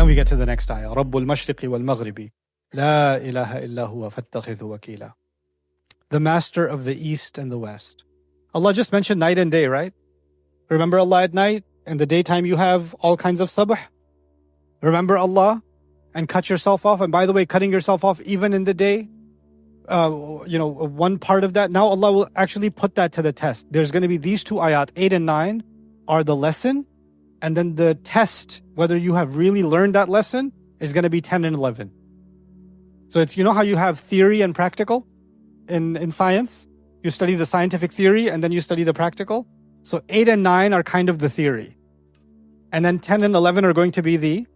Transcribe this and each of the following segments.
Then we get to the next ayah. Rabbul-Mashriqi wal-Maghribi. La ilaha illa huwa fattakhidhu wakila. The master of the east and the west. Allah just mentioned night and day, right? Remember Allah at night? In the daytime you have all kinds of sabh. Remember Allah and cut yourself off. And by the way, cutting yourself off even in the day, one part of that. Now Allah will actually put that to the test. There's going to be these two ayat, 8 and 9, are the lesson. And then the test, whether you have really learned that lesson, is going to be 10 and 11. So it's, how you have theory and practical in science? You study the scientific theory and then you study the practical. So 8 and 9 are kind of the theory. And then 10 and 11 are going to be the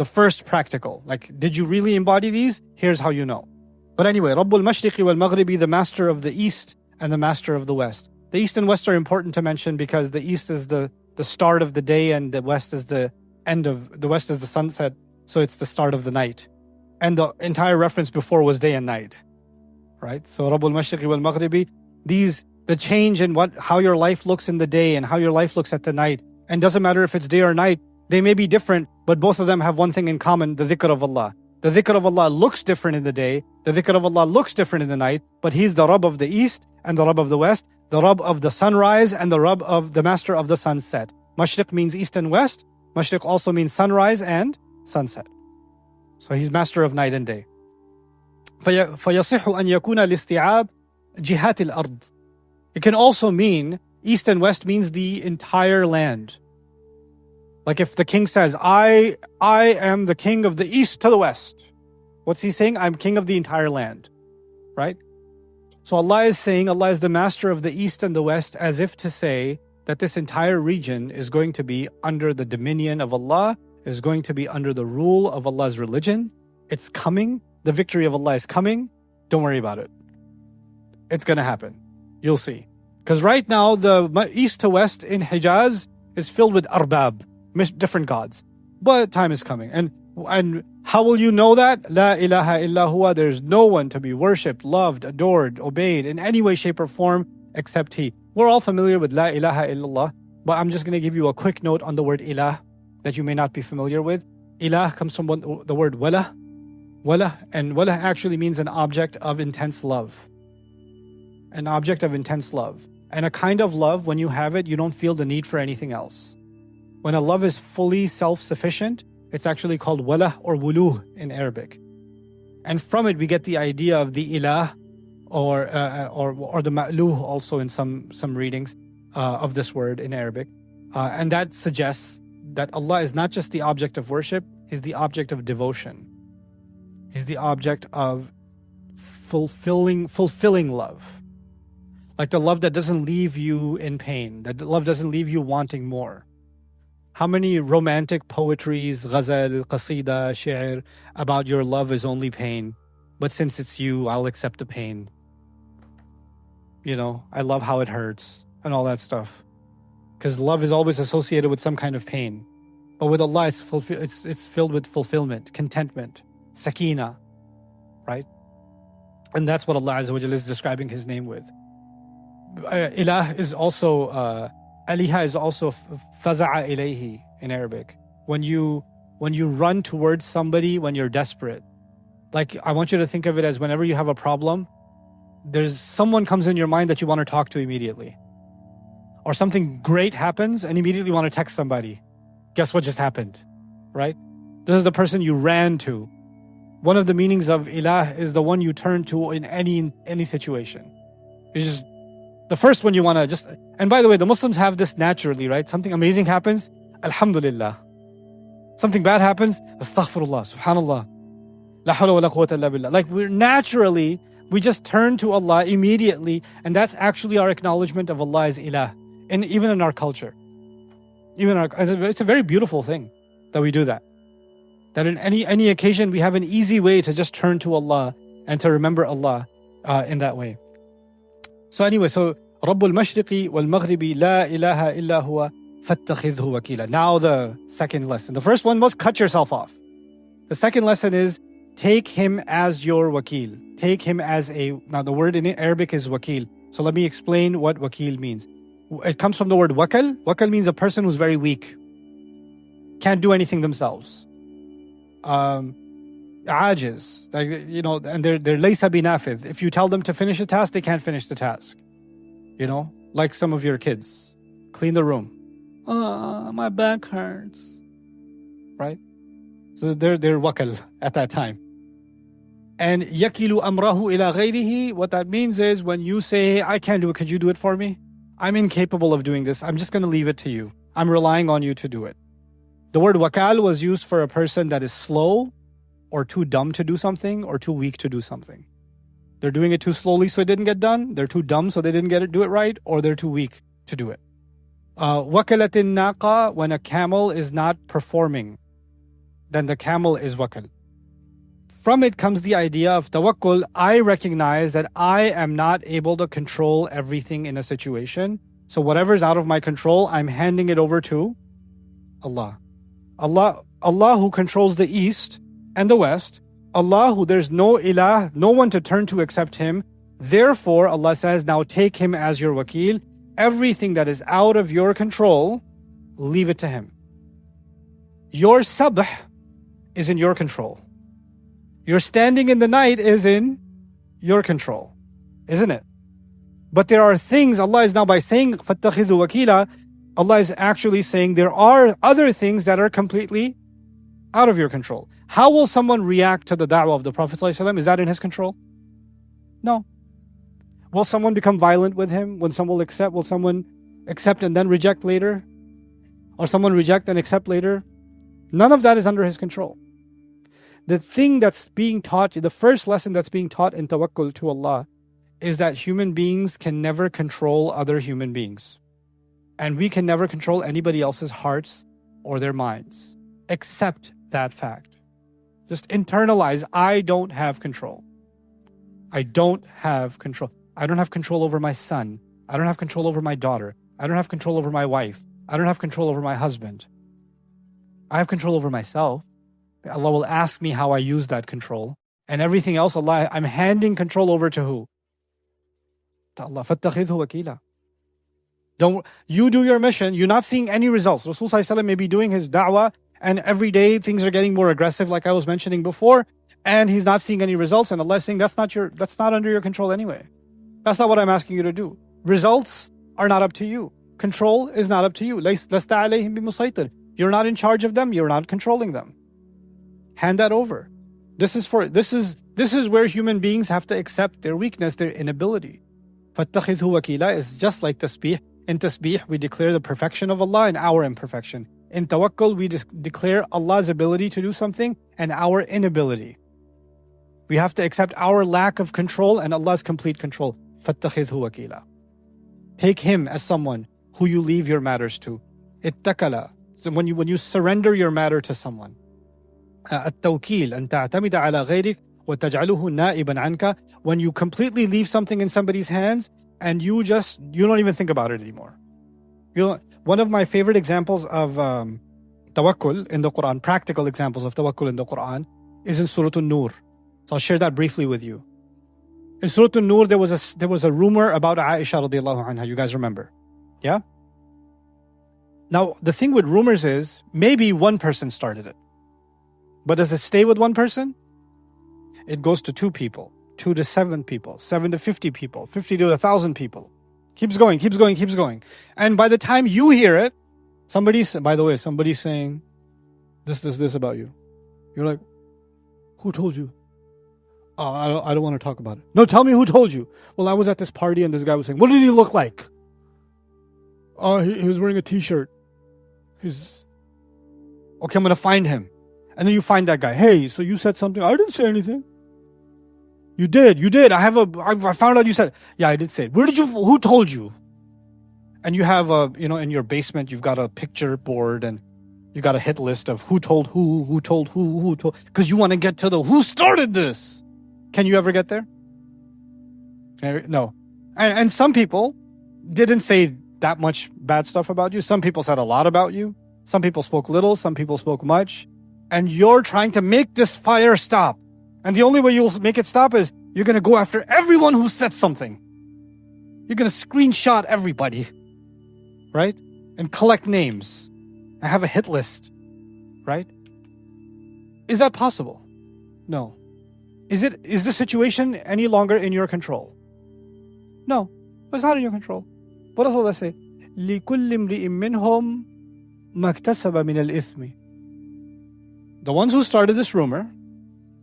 first practical. Like, did you really embody these? Here's how you know. But anyway, Rabbul-Mashriqi wal-Maghribi, the master of the east and the master of the west. The east and west are important to mention because the east is the start of the day and the west is the west is the sunset. So it's the start of the night. And the entire reference before was day and night. Right? So Rabbul-Mashriqi wal-Maghribi, the change in how your life looks in the day and how your life looks at the night. And doesn't matter if it's day or night, they may be different, but both of them have one thing in common, the dhikr of Allah. The dhikr of Allah looks different in the day, the dhikr of Allah looks different in the night, but He's the Rabb of the east and the Rabb of the west, the Rabb of the sunrise and the Rabb of the master of the sunset. Mashriq means east and west. Mashriq also means sunrise and sunset. So He's master of night and day. فَيَصِحُ أَنْ يَكُونَ الْإِسْتِعَابِ جِهَاتِ الْأَرْضِ. It can also mean, east and west means the entire land. Like if the king says, I am the king of the east to the west. What's he saying? I'm king of the entire land. Right? So Allah is saying, Allah is the master of the east and the west, as if to say that this entire region is going to be under the dominion of Allah, is going to be under the rule of Allah's religion. It's coming. The victory of Allah is coming. Don't worry about it. It's going to happen. You'll see. Because right now, the east to west in Hijaz is filled with arbab, different gods. But time is coming. And how will you know that? La ilaha illa huwa. There's no one to be worshipped, loved, adored, obeyed in any way, shape, or form except He. We're all familiar with La ilaha illallah, but I'm just going to give you a quick note on the word ilah that you may not be familiar with. Ilah comes from the word wala. Wala, and wala actually means an object of intense love. An object of intense love. And a kind of love, when you have it, you don't feel the need for anything else. When a love is fully self-sufficient, it's actually called wala or wuluh in Arabic. And from it we get the idea of the ilah or the ma'luh also in some readings of this word in Arabic. And that suggests that Allah is not just the object of worship, He's the object of devotion. He's the object of fulfilling love. Like the love that doesn't leave you in pain, that love doesn't leave you wanting more. How many romantic poetries, ghazal, qasida, shi'r, about your love is only pain, but since it's you, I'll accept the pain. I love how it hurts and all that stuff. Because love is always associated with some kind of pain. But with Allah, it's filled with fulfillment, contentment, sakina, right? And that's what Allah Azza wa Jalla is describing His name with. Ilah is also, Al-Ilah is also faza'a ilayhi in Arabic. When you run towards somebody when you're desperate. Like, I want you to think of it as whenever you have a problem, there's someone comes in your mind that you want to talk to immediately. Or something great happens and immediately want to text somebody. Guess what just happened, right? This is the person you ran to. One of the meanings of ilah is the one you turn to in any situation. It's just the first one you want to just... And by the way, the Muslims have this naturally, right? Something amazing happens, alhamdulillah. Something bad happens, astaghfirullah, subhanallah. La hawla wa la quwwata illa billah. Like we just turn to Allah immediately, and that's actually our acknowledgement of Allah as ilah. And even in our culture. It's a very beautiful thing that we do that. That in any occasion, we have an easy way to just turn to Allah and to remember Allah in that way. So anyway, Rabbul-Mashriqi wal-Maghribi, la ilaha illa huwa fattakhidhu wakila. Now the second lesson. The first one was cut yourself off. The second lesson is take Him as your wakil. Take Him as now the word in Arabic is wakil. So let me explain what wakil means. It comes from the word wakal. Wakal means a person who's very weak. Can't do anything themselves. ajiz, and they're laysa binafidh. If you tell them to finish a task, they can't finish the task. Like some of your kids. Clean the room. Oh, my back hurts. Right? So they're wakal at that time. And yakilu amrahu ila ghayrihi, what that means is when you say, hey, I can't do it, could you do it for me? I'm incapable of doing this. I'm just going to leave it to you. I'm relying on you to do it. The word wakal was used for a person that is slow or too dumb to do something or too weak to do something. They're doing it too slowly so it didn't get done. They're too dumb so they didn't do it right, or they're too weak to do it. Wakalatin naqa, when a camel is not performing, then the camel is wakal. From it comes the idea of tawakkul. I recognize that I am not able to control everything in a situation. So whatever's out of my control, I'm handing it over to Allah. Allah who controls the east and the west. Allah who there's no ilah, no one to turn to except Him. Therefore, Allah says, now take Him as your wakil. Everything that is out of your control, leave it to Him. Your sabh is in your control. Your standing in the night is in your control, isn't it? But there are things, Allah is now by saying, فَاتَّخِذُوا وَكِيلًا, Allah is actually saying there are other things that are completely out of your control. How will someone react to the da'wah of the Prophet ﷺ? Is that in his control? No. Will someone become violent with him? Will someone accept and then reject later? Or someone reject and accept later? None of that is under his control. The thing that's being taught, the first lesson that's being taught in tawakkul to Allah is that human beings can never control other human beings. And we can never control anybody else's hearts or their minds. Accept that fact. Just internalize, I don't have control. I don't have control. I don't have control over my son. I don't have control over my daughter. I don't have control over my wife. I don't have control over my husband. I have control over myself. Allah will ask me how I use that control. And everything else, Allah, I'm handing control over to who? To Allah. فَاتَّخِذْهُ وَكِيلًا. Don't you do your mission. You're not seeing any results. Rasul ﷺ may be doing his da'wah, and every day things are getting more aggressive, like I was mentioning before, and he's not seeing any results. And Allah is saying that's not under your control anyway. That's not what I'm asking you to do. Results are not up to you. Control is not up to you. لَسْتَ عَلَيْهِمْ بِمُسَيْطِرٍ. You're not in charge of them. You're not controlling them. Hand that over. This is where human beings have to accept their weakness, their inability. فَاتَّخِذْهُ وَكِيلًا is just like tasbih. In tasbih, we declare the perfection of Allah and our imperfection. In tawakkul, we declare Allah's ability to do something and our inability. We have to accept our lack of control and Allah's complete control. فَاتَّخِذْهُ وَكِيلًا. Take Him as someone who you leave your matters to. اتَّكَلَ. So when you surrender your matter to someone. التوكيل أن تعتمد على غيرك وتجعله نائبا عنك. When you completely leave something in somebody's hands and you don't even think about it anymore. One of my favorite examples of tawakkul in the Quran, practical examples of tawakkul in the Quran, is in Surah An-Nur. So I'll share that briefly with you. In Surah An-Nur, there was a rumor about Aisha radiallahu anha. You guys remember? Yeah? Now, the thing with rumors is, maybe one person started it. But does it stay with one person? It goes to 2 people, 2 to 7 people, 7 to 50 people, 50 to 1,000 people. Keeps going. And by the time you hear it, somebody's saying, this about you. You're like, who told you? Oh, I don't want to talk about it. No, tell me who told you. Well, I was at this party and this guy was saying, what did he look like? Oh, he was wearing a t-shirt. Okay, I'm going to find him. And then you find that guy. Hey, so you said something. I didn't say anything. You did. I found out you said, yeah, I did say it. Who told you? And you have in your basement, you've got a picture board and you got a hit list of who told who told who told, because you want to get to the who started this. Can you ever get there? No. And some people didn't say that much bad stuff about you. Some people said a lot about you. Some people spoke little. Some people spoke much. And you're trying to make this fire stop. And the only way you'll make it stop is you're going to go after everyone who said something. You're going to screenshot everybody. Right? And collect names. And have a hit list. Right? Is that possible? No. Is the situation any longer in your control? No. It's not in your control. What does Allah say? لِكُلِّ امْرِئٍ مِّنْهُمْ مَا اكْتَسَبَ مِنَ الْإِثْمِ. The ones who started this rumor,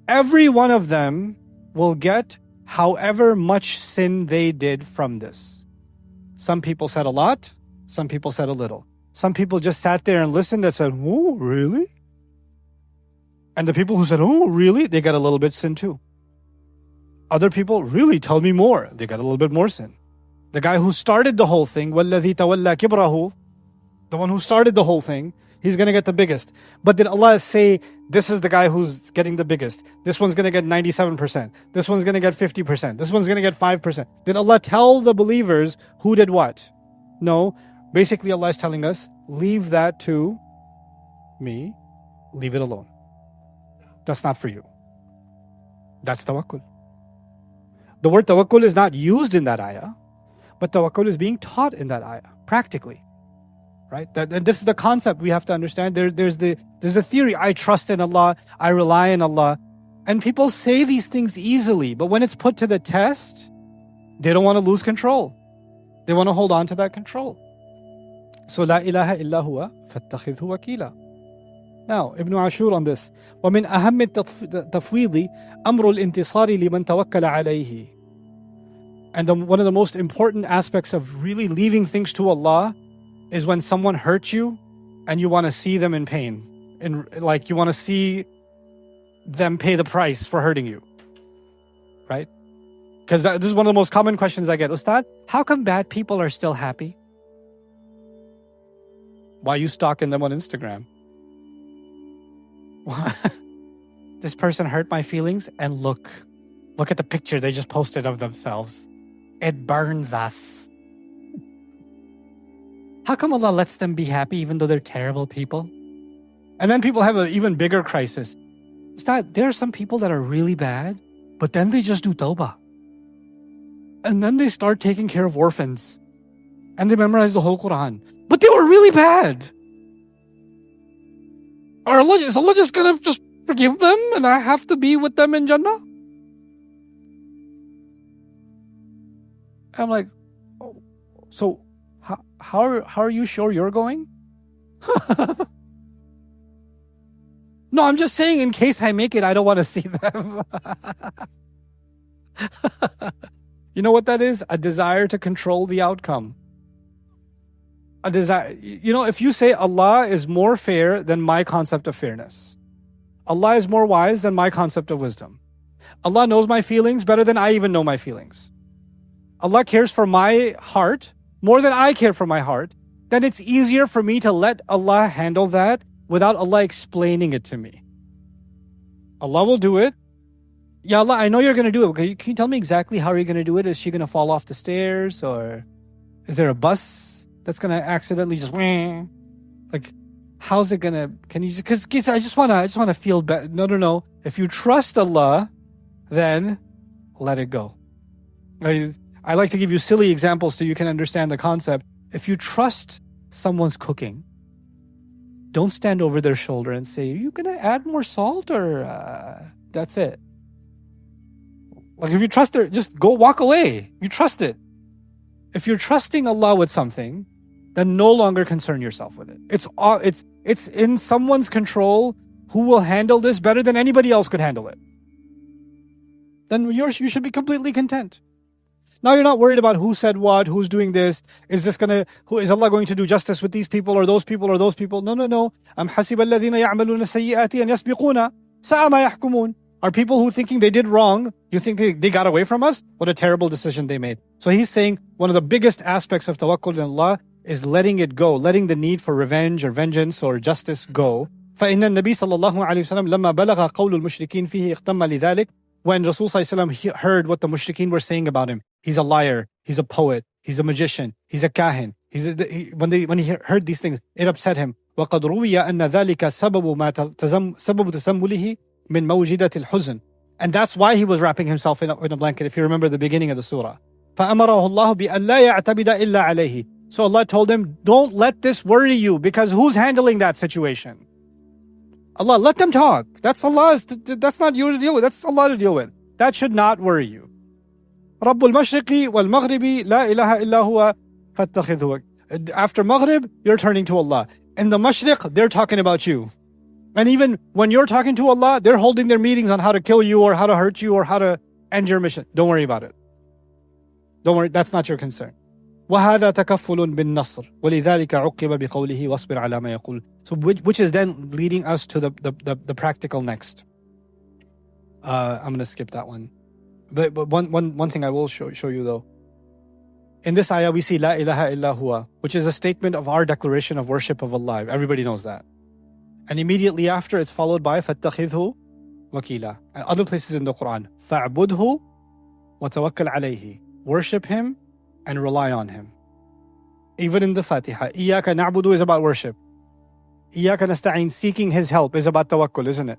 every one of them will get however much sin they did from this. Some people said a lot, some people said a little. Some people just sat there and listened and said, oh, really? And the people who said, oh, really? They got a little bit sin too. Other people, really, tell me more. They got a little bit more sin. The guy who started the whole thing, وَالَّذِي تَوَلَّى كِبْرَهُ, the one who started the whole thing, he's going to get the biggest. But did Allah say, this is the guy who's getting the biggest? This one's going to get 97%. This one's going to get 50%. This one's going to get 5%. Did Allah tell the believers who did what? No. Basically, Allah is telling us, leave that to me. Leave it alone. That's not for you. That's tawakkul. The word tawakkul is not used in that ayah, but tawakkul is being taught in that ayah, practically. Right? And this is the concept we have to understand. There's a theory. I trust in Allah. I rely on Allah. And people say these things easily, but when it's put to the test, they don't want to lose control. They want to hold on to that control. So la ilaha illa huwa fattakhidhu wakila. Now, Ibn Ashur on this. وَمِنْ أَهَمِّ التَّفْوِيضِ أَمْرُ الْإِنْتِصَارِ لِمَنْ تَوَكَّلَ عَلَيْهِ. And one of the most important aspects of really leaving things to Allah is when someone hurts you and you want to see them in pain. And like you want to see them pay the price for hurting you. Right? Because this is one of the most common questions I get. Ustad, how come bad people are still happy? Why are you stalking them on Instagram? This person hurt my feelings, and look at the picture they just posted of themselves. It burns us. How come Allah lets them be happy even though they're terrible people? And then people have an even bigger crisis. It's that there are some people that are really bad, but then they just do tawbah. And then they start taking care of orphans. And they memorize the whole Quran. But they were really bad. Is Allah just gonna just forgive them and I have to be with them in Jannah? I'm like, oh, so how are you sure you're going? No, I'm just saying in case I make it, I don't want to see them. You know what that is? A desire to control the outcome. A desire. You know, if you say Allah is more fair than my concept of fairness, Allah is more wise than my concept of wisdom, Allah knows my feelings better than I even know my feelings, Allah cares for my heart more than I care for my heart, then it's easier for me to let Allah handle that without Allah explaining it to me. Allah will do it. Ya Allah, I know you're going to do it. Can you tell me exactly how you're going to do it? Is she going to fall off the stairs, or is there a bus that's going to accidentally just like, how's it going to, can you just, because I just want to feel better. No. If you trust Allah, then let it go. I like to give you silly examples so you can understand the concept. If you trust someone's cooking, don't stand over their shoulder and say, are you going to add more salt, or that's it? Like, if you trust her, just go walk away. You trust it. If you're trusting Allah with something, then no longer concern yourself with it. It's in someone's control who will handle this better than anybody else could handle it. Then you should be completely content. Now you're not worried about who said what, who's doing this. Is Allah going to do justice with these people or those people or those people? No. Am حَسِبَ الَّذِينَ يَعْمَلُونَ السَّيِّئَاتِ أَنْ يَسْبِقُونَ سَاءَ مَا يَحْكُمُونَ. Are people who thinking they did wrong, you think they got away from us? What a terrible decision they made. So he's saying one of the biggest aspects of tawakkul in Allah is letting it go, letting the need for revenge or vengeance or justice go. فَإِنَّ النَّبِي صلى الله عليه وسلم لما بلغ قول المشركين فيه اغتم لذلك. When Rasul صلى الله عليه وسلم heard what the mushrikeen were saying about him, he's a liar, he's a poet, he's a magician, he's a kahin. When he heard these things, it upset him. وَقَدْ رُوِيَ أَنَّ ذَلِكَ سَبَبُ تَسَمُّلِهِ مِنْ مَوْجِدَةِ الْحُزْنِ. And that's why he was wrapping himself in a blanket, if you remember the beginning of the surah. فَأَمَرَهُ اللَّهُ بِأَلَّا يَعْتَبِدَ إِلَّا عَلَيْهِ. So Allah told him, don't let this worry you, because who's handling that situation? Allah, let them talk. That's Allah's, that's not you to deal with. That's Allah to deal with. That should not worry you. Rabbul-Mashriqi wal-Maghribi la ilaha illa huwa fattakhidhu. After Maghrib, you're turning to Allah. In the Mashriq, they're talking about you. And even when you're talking to Allah, they're holding their meetings on how to kill you or how to hurt you or how to end your mission. Don't worry about it. Don't worry, that's not your concern. وَهَذَا تَكَفُّلٌ بِالنَّصْرِ وَلِذَلِكَ عُقِّبَ بِقَوْلِهِ وَاصْبِرْ عَلَى مَا يَقُولُ. So which is then leading us to the practical next. I'm going to skip that one. But one thing I will show you though. In this ayah we see La ilaha illa huwa, which is a statement of our declaration of worship of Allah. Everybody knows that. And immediately after it's followed by فَاتَّخِذْهُ وَكِيلًا. And other places in the Quran. فَاعْبُدْهُ وَتَوَكَّلْ عَلَيْهِ. Worship Him and rely on Him. Even in the Fatiha, إِيَّاكَ نَعْبُدُ is about worship. إِيَّاكَ نَسْتَعِينُ, seeking His help, is about tawakkul, isn't it?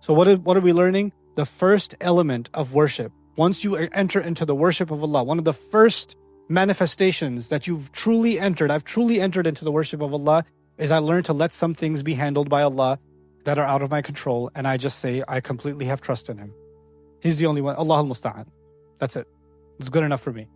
So what are we learning? The first element of worship. Once you enter into the worship of Allah, one of the first manifestations that I've truly entered into the worship of Allah, is I learned to let some things be handled by Allah that are out of my control, and I just say, I completely have trust in Him. He's the only one. Allahul Musta'an. That's it. It's good enough for me.